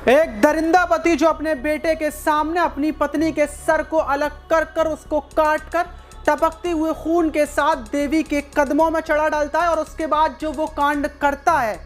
एक दरिंदा पति जो अपने बेटे के सामने अपनी पत्नी के सर को अलग कर कर उसको काट कर टपकते हुए खून के साथ देवी के कदमों में चढ़ा डालता है और उसके बाद जो वो कांड करता है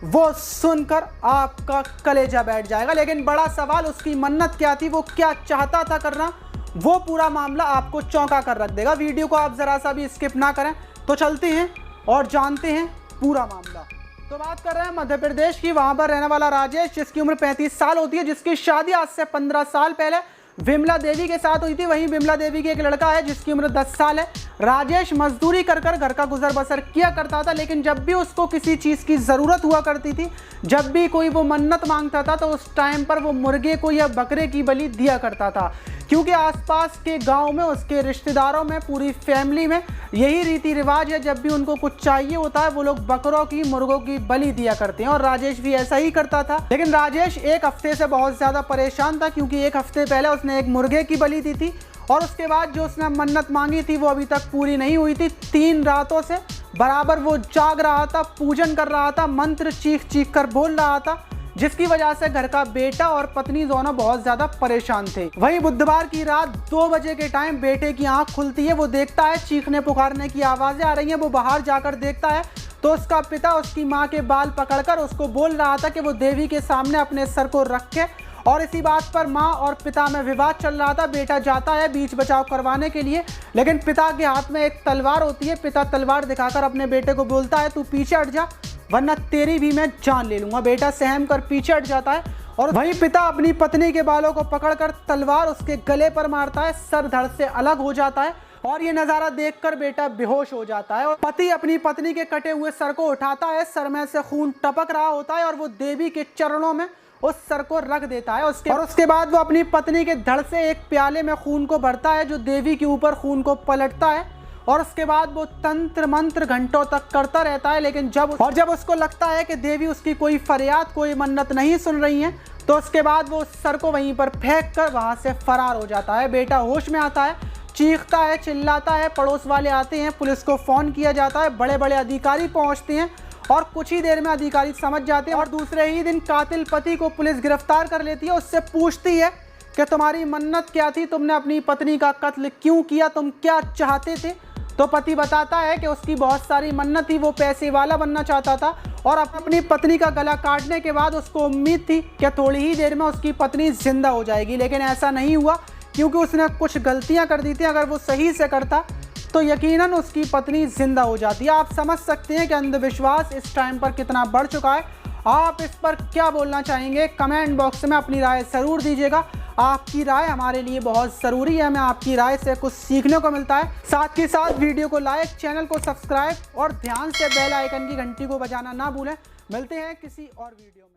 वो सुनकर आपका कलेजा बैठ जाएगा। लेकिन बड़ा सवाल, उसकी मन्नत क्या थी, वो क्या चाहता था करना, वो पूरा मामला आपको चौंका कर रख देगा। वीडियो को आप जरा सा भी स्किप ना करें। तो चलते हैं और जानते हैं पूरा मामला। तो बात कर रहे हैं मध्य प्रदेश की। वहां पर रहने वाला राजेश, जिसकी उम्र 35 साल होती है, जिसकी शादी आज से 15 साल पहले विमला देवी के साथ हुई थी। वहीं विमला देवी की एक लड़का है जिसकी उम्र 10 साल है। राजेश मजदूरी कर कर घर का गुजर बसर किया करता था, लेकिन जब भी उसको किसी चीज़ की ज़रूरत हुआ करती थी, जब भी कोई वो मन्नत मांगता था, तो उस टाइम पर वो मुर्गे को या बकरे की बलि दिया करता था, क्योंकि आसपास के गांव में उसके रिश्तेदारों में, पूरी फैमिली में यही रीति रिवाज है। जब भी उनको कुछ चाहिए होता है वो लोग बकरों की, मुर्गों की बलि दिया करते हैं, और राजेश भी ऐसा ही करता था। लेकिन राजेश एक हफ्ते से बहुत ज़्यादा परेशान था, क्योंकि एक हफ्ते पहले उसने एक मुर्गे की बलि दी थी और उसके बाद जो उसने मन्नत मांगी थी वो अभी तक पूरी नहीं हुई थी। 3 रातों से बराबर वो जाग रहा था, पूजन कर रहा था, मंत्र चीख चीख कर बोल रहा था, जिसकी वजह से घर का बेटा और पत्नी दोनों बहुत ज्यादा परेशान थे। वहीं बुधवार की रात 2 बजे के टाइम बेटे की आंख खुलती है। वो देखता है चीखने पुकारने की आवाजें आ रही हैं। वो बाहर जाकर देखता है तो उसका पिता उसकी मां के बाल पकड़कर उसको बोल रहा था कि वो देवी के सामने अपने सर को रख के, और इसी बात पर मां और पिता में विवाद चल रहा था। बेटा जाता है बीच बचाव करवाने के लिए, लेकिन पिता के हाथ में एक तलवार होती है। पिता तलवार दिखाकर अपने बेटे को बोलता है, तू पीछे हट जा वरना तेरी भी मैं जान ले लूंगा। बेटा सहम कर पीछे हट जाता है और वहीं पिता अपनी पत्नी के बालों को पकड़कर तलवार उसके गले पर मारता है। सर धड़ से अलग हो जाता है और ये नज़ारा देखकर बेटा बेहोश हो जाता है। और पति अपनी पत्नी के कटे हुए सर को उठाता है। सर में से खून टपक रहा होता है और वो देवी के चरणों में उस सर को रख देता है। उसके बाद वो अपनी पत्नी के धड़ से एक प्याले में खून को भरता है, जो देवी के ऊपर खून को पलटता है, और उसके बाद वो तंत्र मंत्र घंटों तक करता रहता है। लेकिन जब उसको लगता है कि देवी उसकी कोई फरियाद, कोई मन्नत नहीं सुन रही है, तो उसके बाद वो उस सर को वहीं पर फेंक कर वहां से फरार हो जाता है। बेटा होश में आता है, चीखता है, चिल्लाता है, पड़ोस वाले आते हैं, पुलिस को फ़ोन किया जाता है, बड़े बड़े अधिकारी पहुंचते हैं और कुछ ही देर में अधिकारी समझ जाते हैं और दूसरे ही दिन कातिल पति को पुलिस गिरफ्तार कर लेती है। उससे पूछती है कि तुम्हारी मन्नत क्या थी, तुमने अपनी पत्नी का कत्ल क्यों किया, तुम क्या चाहते थे? तो पति बताता है कि उसकी बहुत सारी मन्नत थी, वो पैसे वाला बनना चाहता था और अपनी पत्नी का गला काटने के बाद उसको उम्मीद थी कि थोड़ी ही देर में उसकी पत्नी जिंदा हो जाएगी, लेकिन ऐसा नहीं हुआ, क्योंकि उसने कुछ गलतियां कर दी थी। अगर वो सही से करता तो यकीनन उसकी पत्नी जिंदा हो जाती है। आप समझ सकते हैं कि अंधविश्वास इस टाइम पर कितना बढ़ चुका है। आप इस पर क्या बोलना चाहेंगे? कमेंट बॉक्स में अपनी राय ज़रूर दीजिएगा। आपकी राय हमारे लिए बहुत ज़रूरी है, हमें आपकी राय से कुछ सीखने को मिलता है। साथ ही साथ वीडियो को लाइक, चैनल को सब्सक्राइब और ध्यान से बेल आइकन की घंटी को बजाना ना भूलें। मिलते हैं किसी और वीडियो में।